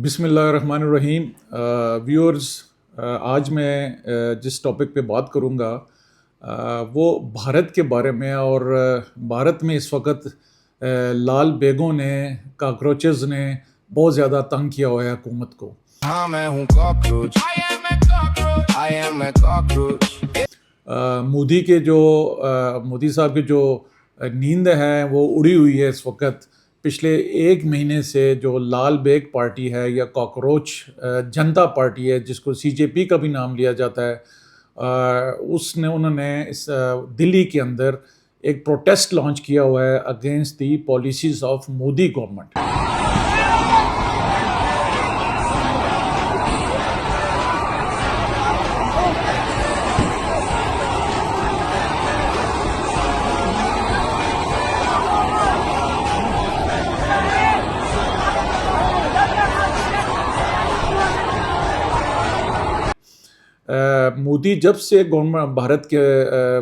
बिस्मिल्लाहिर्रहमानिर्रहीम। व्यूअर्स, आज मैं जिस टॉपिक पे बात करूँगा वो भारत के बारे में। और भारत में इस वक्त लाल बेगों ने, काकरोचेस ने बहुत ज़्यादा तंग किया हुआ है हुकूमत को। हाँ, मैं हूँ cockroach, I am a cockroach. Modi साहब की जो नींद है वो उड़ी हुई है इस वक्त। पिछले एक महीने से जो लाल बेग पार्टी है या कॉकरोच जनता पार्टी है, जिसको सीजेपी का भी नाम लिया जाता है, उन्होंने इस दिल्ली के अंदर एक प्रोटेस्ट लॉन्च किया हुआ है against the policies of Modi government. Modi जब से गवर्नमेंट भारत के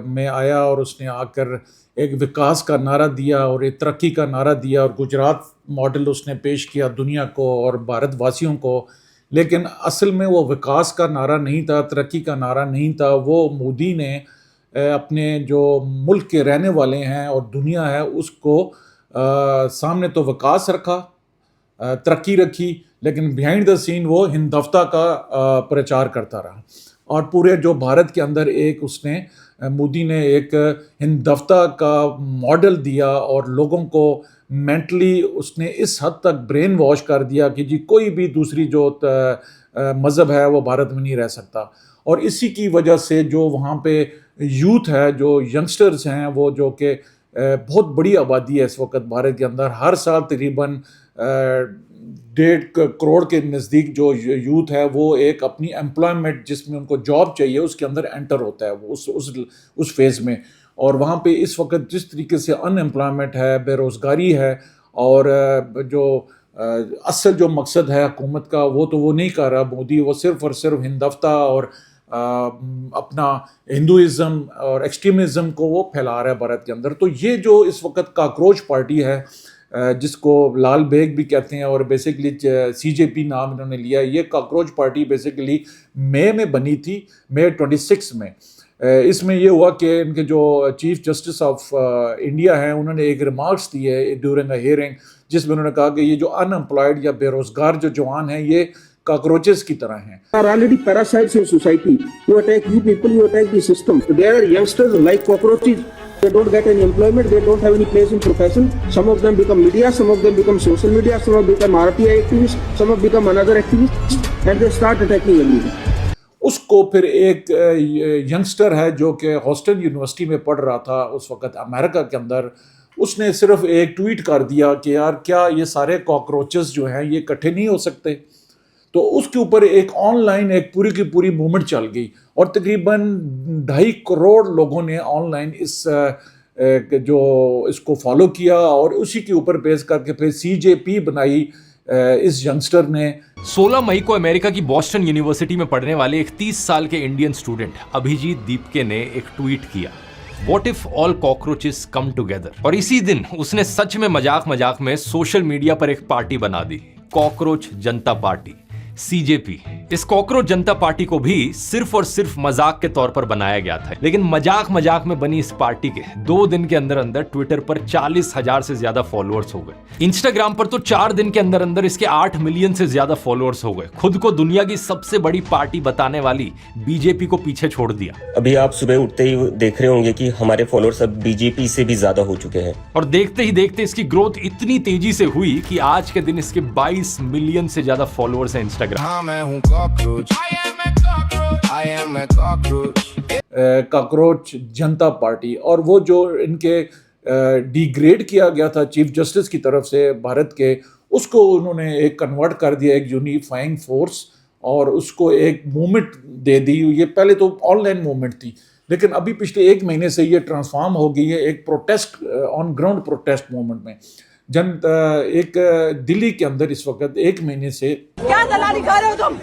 में आया और उसने आकर एक विकास का नारा दिया और एक तरक्की का नारा दिया और गुजरात मॉडल उसने पेश किया दुनिया को और भारतवासियों को, लेकिन असल में वो विकास का नारा नहीं था, तरक्की का नारा नहीं था। वो मोदी ने अपने जो मुल्क के रहने वाले हैं और दुनिया है उसको सामने तो विकास रखा, तरक्की रखी, लेकिन बिहाइंड द सीन वो हिंदुत्व का प्रचार करता रहा। और पूरे जो भारत के अंदर मोदी ने एक हिंदुत्व का मॉडल दिया और लोगों को मेंटली उसने इस हद तक ब्रेन वॉश कर दिया कि जी कोई भी दूसरी जो मज़हब है वो भारत में नहीं रह सकता। और इसी की वजह से जो वहाँ पे यूथ है, जो यंगस्टर्स हैं, वो जो कि बहुत बड़ी आबादी है इस वक्त भारत के अंदर, हर साल तकरीबन 1.5 करोड़ के नज़दीक जो यूथ है वो एक अपनी एम्प्लॉयमेंट जिसमें उनको जॉब चाहिए उसके अंदर एंटर होता है वो उस फेज़ में। और वहाँ पे इस वक्त जिस तरीके से अनएम्प्लॉयमेंट है, बेरोज़गारी है, और जो असल जो मकसद है हुकूमत का वो नहीं कर रहा मोदी। वो सिर्फ़ और सिर्फ हिंदुत्व और अपना हिंदुइज़्म और एक्सट्रीमिज़्म को वो फैला रहा है भारत के अंदर। तो ये जो इस वक्त काकरोच पार्टी है, जिसको लाल बेग भी कहते हैं और बेसिकली सीजेपी नाम इन्होंने लिया, ये कॉकरोच पार्टी बेसिकली मई में बनी थी, मई 26 में। इसमें ये हुआ कि इनके जो चीफ जस्टिस ऑफ इंडिया हैं उन्होंने एक रिमार्क्स दिए ड्यूरिंग अ हियरिंग, जिसमें उन्होंने कहा कि ये जो अनएम्प्लॉयड या बेरोजगार जो जवान हैं ये कॉकरोचेस की तरह हैं। Are already parasites in society. You attack you people, you attack the system. There are youngsters like cockroaches. They don't get any employment. They don't have any place in profession. Some of them become media. Some of them become social media. Some of them become RTI activists. Some of them become another activist, and they start attacking everyone. उसको फिर एक youngster है जो कि Houston university में पढ़ रहा था उस वक्त अमेरिका के अंदर, उसने सिर्फ एक ट्वीट कर दिया कि यार क्या ये सारे कॉकरोचेस जो हैं ये इकट्ठे नहीं हो सकते। तो उसके ऊपर एक ऑनलाइन एक पूरी की पूरी मूवमेंट चल गई और तकरीबन 2.5 करोड़ लोगों ने ऑनलाइन इसको फॉलो किया और उसी के ऊपर बेस करके फिर सीजेपी बनाई इस यंगस्टर ने। 16 मई को अमेरिका की बॉस्टन यूनिवर्सिटी में पढ़ने वाले एक 30 साल के इंडियन स्टूडेंट अभिजीत दीपके ने एक ट्वीट किया, What if all cockroaches come together? और इसी दिन उसने सच में मजाक में सोशल मीडिया पर एक पार्टी बना दी, कॉकरोच जनता पार्टी, सीजेपी। इस कॉकरोच जनता पार्टी को भी सिर्फ और सिर्फ मजाक के तौर पर बनाया गया था, लेकिन मजाक में बनी इस पार्टी के 2 दिन के अंदर ट्विटर पर 40,000 से ज्यादा फॉलोअर्स हो गए। इंस्टाग्राम पर तो 4 दिन के अंदर इसके 8 मिलियन से ज्यादा फॉलोअर्स हो गए। खुद को दुनिया की सबसे बड़ी पार्टी बताने वाली बीजेपी को पीछे छोड़ दिया। अभी आप सुबह उठते ही देख रहे होंगे कि हमारे फॉलोअर्स अब बीजेपी से भी ज्यादा हो चुके हैं। और देखते ही देखते इसकी ग्रोथ इतनी तेजी से हुई कि आज के दिन इसके 22 मिलियन से ज्यादा फॉलोअर्स हैं इंस्टाग्राम। हाँ, मैं हूँ cockroach, I am a cockroach, cockroach Janta party. और वो जो इनके डिग्रेड किया गया था चीफ जस्टिस की तरफ से भारत के, उसको उन्होंने एक कन्वर्ट कर दिया एक यूनिफाइंग फोर्स और उसको एक मूवमेंट दे दी। ये पहले तो ऑनलाइन मूवमेंट थी, लेकिन अभी पिछले 1 महीने से ये ट्रांसफॉर्म हो गई है एक protest, on ground protest movement में। एक दिल्ली के अंदर इस वक्त 1 महीने से क्या दलाली खा रहे हो तुम?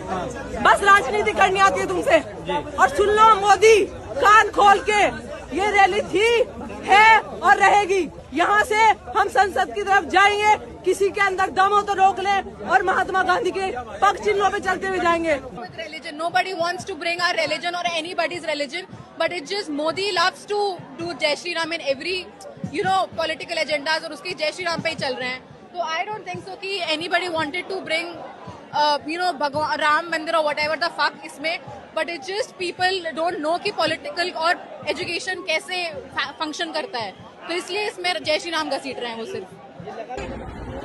बस राजनीति करनी आती है तुमसे। और सुन लो मोदी, कान खोल के, ये रैली थी, है और रहेगी। यहाँ से हम संसद की तरफ जाएंगे, किसी के अंदर दम हो तो रोक ले और महात्मा गांधी के पग चिन्हों पे चलते हुए जाएंगे। Religion, nobody wants to bring our religion or anybody's religion, but it's just Modi loves to do Jai Shri Ram in every, political agendas और उसके जय श्री राम पे ही चल रहे हैं। तो I don't think so कि anybody wanted to bring, भगवान राम मंदिर or whatever the fuck इसमें, but it's just people don't know कि political और education कैसे function करता है, तो इसलिए इसमें जय श्री राम घसीट रहे हैं वो सिर्फ।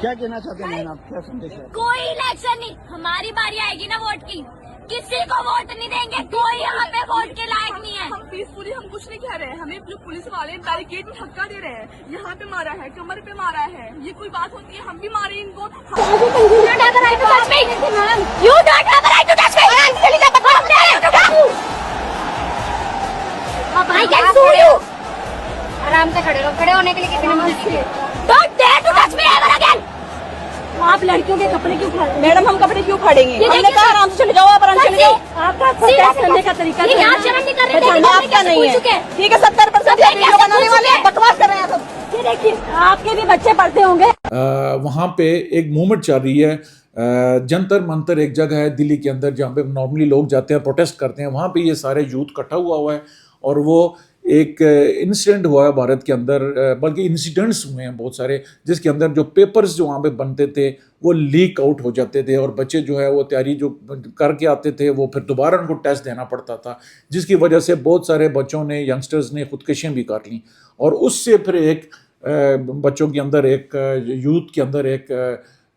क्या कहना चाहते हैं आप, क्या संदेश है? कोई इलेक्शन नहीं, हमारी बारी आएगी ना वोट की, किसी को वोट नहीं देंगे, कोई यहाँ पे वोट के लायक नहीं है। हम पीसफुली, हम कुछ नहीं कह रहे हैं, हमें जो पुलिस वाले बैरिकेड में धक्का दे रहे हैं, यहाँ पे मारा है, कमर पे मारा है, ये कोई बात होती है? हम भी मारे इनको। आराम से खड़े रहो, खड़े होने के लिए किसी ने मना Don't dare to touch me ever again! आप लड़कियों के कपड़े क्यों फाड़ रहे हैं? मैडम हम कपड़े क्यों फाड़ेंगे? हमने कहा आराम से चले जाओ, आप आराम से चले जाओ। आपका प्रोटेस्ट करने का तरीका ये यहाँ शर्म नहीं कर रहे थे, आपका नहीं है। ठीक है, 70% वीडियो बनाने वाले बकवास कर रहे हैं सब। ये देखिए, आपके भी बच्चे पढ़ते होंगे। वहाँ पे एक मूवमेंट चल रही है, जंतर मंतर एक जगह है दिल्ली के अंदर जहाँ पे नॉर्मली लोग जाते हैं, प्रोटेस्ट करते हैं। वहाँ पे ये सारे यूथ इकट्ठा हुआ है और वो एक इंसिडेंट हुआ है भारत के अंदर, बल्कि इंसिडेंट्स हुए हैं बहुत सारे, जिसके अंदर जो पेपर्स जो वहाँ पे बनते थे वो लीक आउट हो जाते थे और बच्चे जो है वो तैयारी जो करके आते थे वो फिर दोबारा उनको टेस्ट देना पड़ता था, जिसकी वजह से बहुत सारे बच्चों ने, यंगस्टर्स ने खुदकुशियाँ भी कर लीं। और उससे फिर एक बच्चों के अंदर, एक यूथ के अंदर एक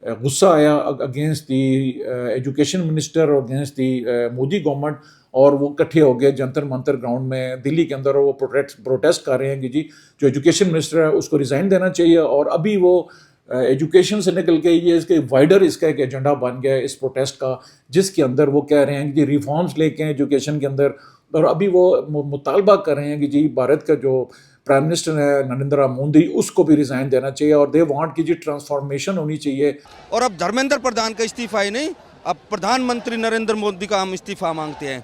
गुस्सा आया अगेंस्ट दी एजुकेशन मिनिस्टर और अगेंस्ट दी मोदी गवर्नमेंट, और वो इकट्ठे हो गए जंतर मंतर ग्राउंड में दिल्ली के अंदर। वो प्रोटेस्ट कर रहे हैं कि जी जो एजुकेशन मिनिस्टर है उसको रिज़ाइन देना चाहिए। और अभी वो एजुकेशन से निकल के ये इसके वाइडर इसका एक एजेंडा बन गया है इस प्रोटेस्ट का, जिसके अंदर वो कह रहे हैं कि जी रिफॉर्म्स लेके एजुकेशन के अंदर। और अभी वो मुतालबा कर रहे हैं कि जी भारत का जो प्राइम मिनिस्टर है नरेंद्र मोदी, उसको भी रिज़ाइन देना चाहिए और दे वांट की जी ट्रांसफॉर्मेशन होनी चाहिए। और अब धर्मेंद्र प्रधान का इस्तीफा ही नहीं, अब प्रधानमंत्री नरेंद्र मोदी का हम इस्तीफा मांगते हैं।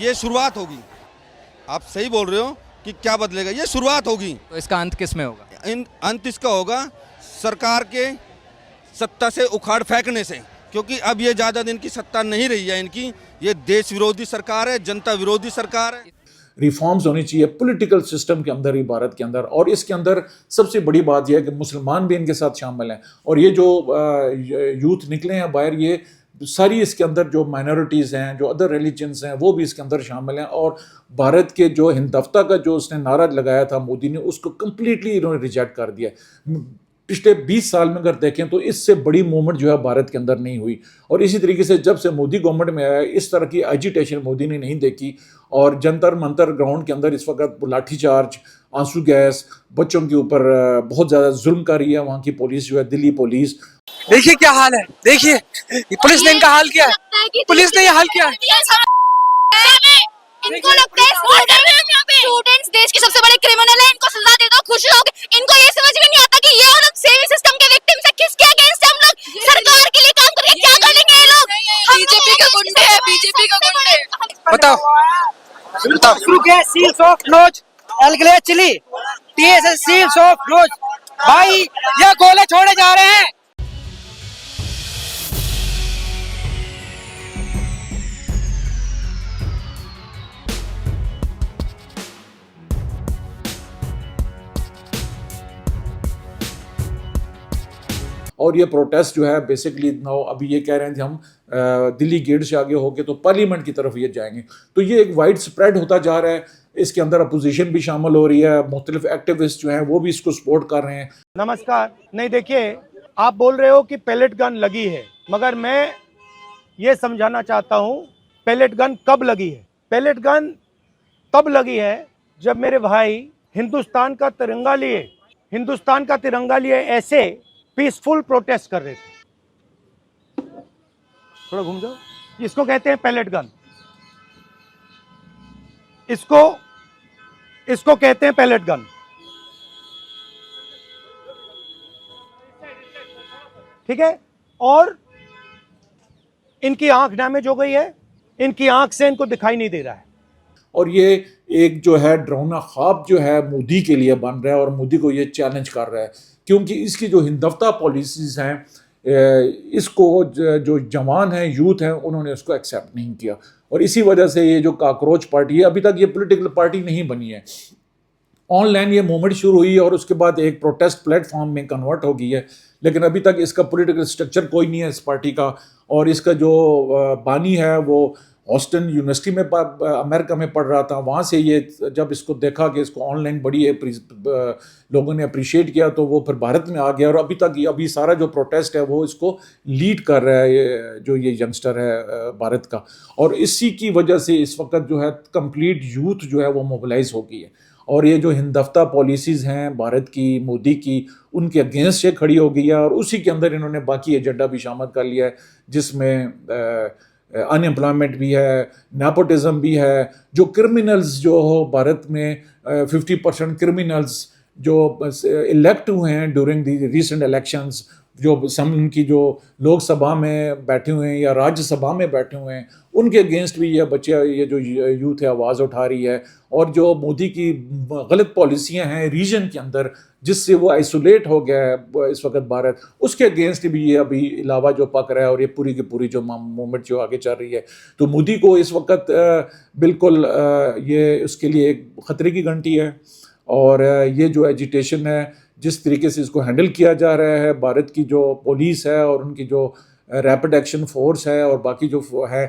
ये शुरुआत होगी। आप सही बोल रहे हो कि क्या बदलेगा, ये शुरुआत होगी। तो इसका अंत किस में होगा? अंत इसका होगा सरकार के सत्ता से उखाड़ फेंकने से, क्योंकि अब ये ज़्यादा दिन की सत्ता नहीं रही है इनकी। ये देश विरोधी सरकार है, जनता विरोधी सरकार है। रिफॉर्म्स होनी चाहिए पॉलिटिकल सिस्टम के अंदर ही, भारत के अंदर। और इसके अंदर सबसे बड़ी बात यह है कि मुसलमान भी इनके साथ शामिल हैं। और ये जो यूथ निकले हैं बाहर, ये सारी इसके अंदर जो माइनॉरिटीज़ हैं, जो अदर रिलीजन्स हैं, वो भी इसके अंदर शामिल हैं। और भारत के जो हिंदुत्व का जो उसने नारा लगाया था मोदी ने, उसको कम्प्लीटली इन्होंने रिजेक्ट कर दिया। पिछले 20 साल में अगर देखें तो इससे बड़ी मूवमेंट जो है भारत के अंदर नहीं हुई। और इसी तरीके से जब से मोदी गवर्नमेंट में आया, इस तरह की एजिटेशन मोदी ने नहीं देखी। और जंतर मंतर ग्राउंड के अंदर इस वक्त लाठीचार्ज, आंसू गैस, बच्चों के ऊपर बहुत ज़्यादा जुल्म कर रही है वहाँ की पुलिस जो है, दिल्ली पुलिस। देखिए क्या हाल है, देखिए पुलिस ने इनका हाल किया है, पुलिस ने ये हाल किया है। इनको लगता है स्टूडेंट्स देश के सबसे बड़े क्रिमिनल है, इनको सजा दे दो, खुश लोग। इनको ये समझ में नहीं आता कि ये लोग सेवी सिस्टम के विक्टिम्स है। किसके अगेंस्ट हम लोग सरकार के लिए काम कर रहे हैं? क्या करेंगे ये लोग? बीजेपी के गुंडे हैं, बीजेपी के गुंडे। बताओ सील्स ऑफ क्लोज एलग्ले चिली टीएसएस सील्स ऑफ क्लोज। भाई ये गोले छोड़े जा रहे हैं। और ये प्रोटेस्ट जो है बेसिकली नाउ अभी ये कह रहे हैं कि हम दिल्ली गेट से आगे होके तो पार्लियामेंट की तरफ ये जाएंगे। तो ये एक वाइड स्प्रेड होता जा रहा है। इसके अंदर अपोजिशन भी शामिल हो रही है, मुख्तलिफ एक्टिविस्ट जो हैं वो भी इसको सपोर्ट कर रहे हैं। नमस्कार। नहीं देखिए, आप बोल रहे हो कि पैलेट गन लगी है, मगर मैं ये समझाना चाहता हूँ पैलेट गन कब लगी है। पैलेट गन तब लगी है जब मेरे भाई हिंदुस्तान का तिरंगा लिए ऐसे पीसफुल प्रोटेस्ट कर रहे थे। थोड़ा घूम जाओ। इसको कहते हैं पैलेट गन, इसको कहते हैं पैलेट गन। ठीक है। और इनकी आंख डैमेज हो गई है, इनकी आंख से इनको दिखाई नहीं दे रहा है। और ये एक जो है डरावना ख्वाब जो है मोदी के लिए बन रहा है और मोदी को ये चैलेंज कर रहा है, क्योंकि इसकी जो हिंदफ्ता पॉलिसीज़ हैं इसको जो जवान हैं, यूथ हैं, उन्होंने उसको एक्सेप्ट नहीं किया। और इसी वजह से ये जो काकरोच पार्टी है, अभी तक ये पॉलिटिकल पार्टी नहीं बनी है। ऑनलाइन ये मूवमेंट शुरू हुई और उसके बाद एक प्रोटेस्ट प्लेटफॉर्म में कन्वर्ट हो गई है, लेकिन अभी तक इसका पॉलिटिकल स्ट्रक्चर कोई नहीं है इस पार्टी का। और इसका जो बानी है वो ऑस्टिन यूनिवर्सिटी में अमेरिका में पढ़ रहा था, वहाँ से ये जब इसको देखा कि इसको ऑनलाइन बड़ी लोगों ने अप्रिशिएट किया तो वो फिर भारत में आ गया। और अभी तक अभी सारा जो प्रोटेस्ट है वो इसको लीड कर रहा है जो ये यंगस्टर है भारत का। और इसी की वजह से इस वक्त जो है कंप्लीट यूथ जो है वो मोबिलाइज हो गई है और ये जो हिंदफ्ता पॉलिसीज़ हैं भारत की, मोदी की, उनके अगेंस्ट से खड़ी हो गई है। और उसी के अंदर इन्होंने बाकी एजेंडा भी शामिल कर लिया है, जिसमें अनएम्प्लॉयमेंट भी है, नेपोटिज्म भी है। जो क्रिमिनल्स जो हो भारत में 50% क्रिमिनल्स जो इलेक्ट हुए हैं ड्यूरिंग द रीसेंट इलेक्शंस, जो उनकी जो लोकसभा में बैठे हुए हैं या राज्यसभा में बैठे हुए हैं, उनके अगेंस्ट भी ये जो यूथ है आवाज़ उठा रही है। और जो मोदी की गलत पॉलिसियां हैं रीजन के अंदर, जिससे वो आइसोलेट हो गया है इस वक्त भारत, उसके अगेंस्ट भी ये अभी अलावा जो पक रहा है और ये पूरी की पूरी जो मूवमेंट जो आगे चल रही है। तो मोदी को इस वक्त बिल्कुल ये उसके लिए एक ख़तरे की घंटी है। और ये जो एजिटेशन है, जिस तरीके से इसको हैंडल किया जा रहा है, भारत की जो पुलिस है और उनकी जो रैपिड एक्शन फोर्स है और बाकी जो है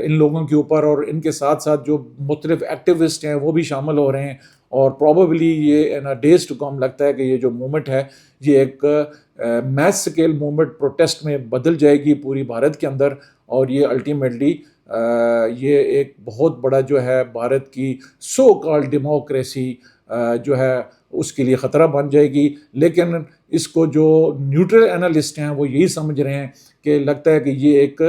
इन लोगों के ऊपर, और इनके साथ साथ जो मुख्तलिफ एक्टिविस्ट हैं वो भी शामिल हो रहे हैं। और प्रॉबेबली ये इन डेज टू कम लगता है कि ये जो मूवमेंट है ये एक मैस स्केल मूवमेंट प्रोटेस्ट में बदल जाएगी पूरी भारत के अंदर। और ये अल्टीमेटली ये एक बहुत बड़ा जो है भारत की सो कॉल्ड डेमोक्रेसी जो है उसके लिए ख़तरा बन जाएगी। लेकिन इसको जो न्यूट्रल एनालिस्ट हैं वो यही समझ रहे हैं कि लगता है कि ये एक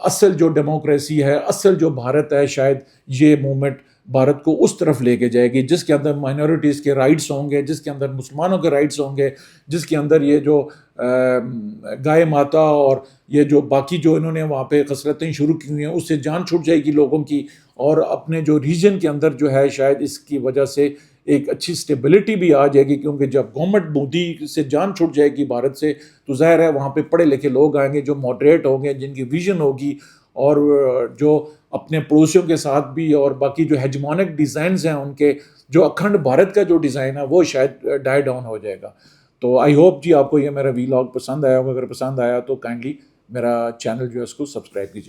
असल जो डेमोक्रेसी है, असल जो भारत है, शायद ये मूवमेंट भारत को उस तरफ लेके जाएगी जिसके अंदर माइनॉरिटीज़ के राइट्स होंगे, जिसके अंदर मुसलमानों के राइट्स होंगे, जिसके अंदर ये जो गाय माता और ये जो बाकी जो इन्होंने वहाँ पे कसरतें शुरू की हुई हैं उससे जान छूट जाएगी लोगों की। और अपने जो रीजन के अंदर जो है शायद इसकी वजह से एक अच्छी स्टेबिलिटी भी आ जाएगी, क्योंकि जब गवर्नमेंट मोदी से जान छूट जाएगी भारत से तो जाहिर है वहाँ पे पढ़े लिखे लोग आएंगे जो मॉडरेट होंगे, जिनकी विजन होगी और जो अपने पड़ोसियों के साथ भी और बाकी जो हेजमोनिक डिज़ाइंस हैं उनके, जो अखंड भारत का जो डिज़ाइन है वो शायद डाई डाउन हो जाएगा। तो आई होप जी आपको ये मेरा वीलॉग पसंद आया होगा। अगर पसंद आया तो काइंडली मेरा चैनल जो है उसको सब्सक्राइब कीजिए।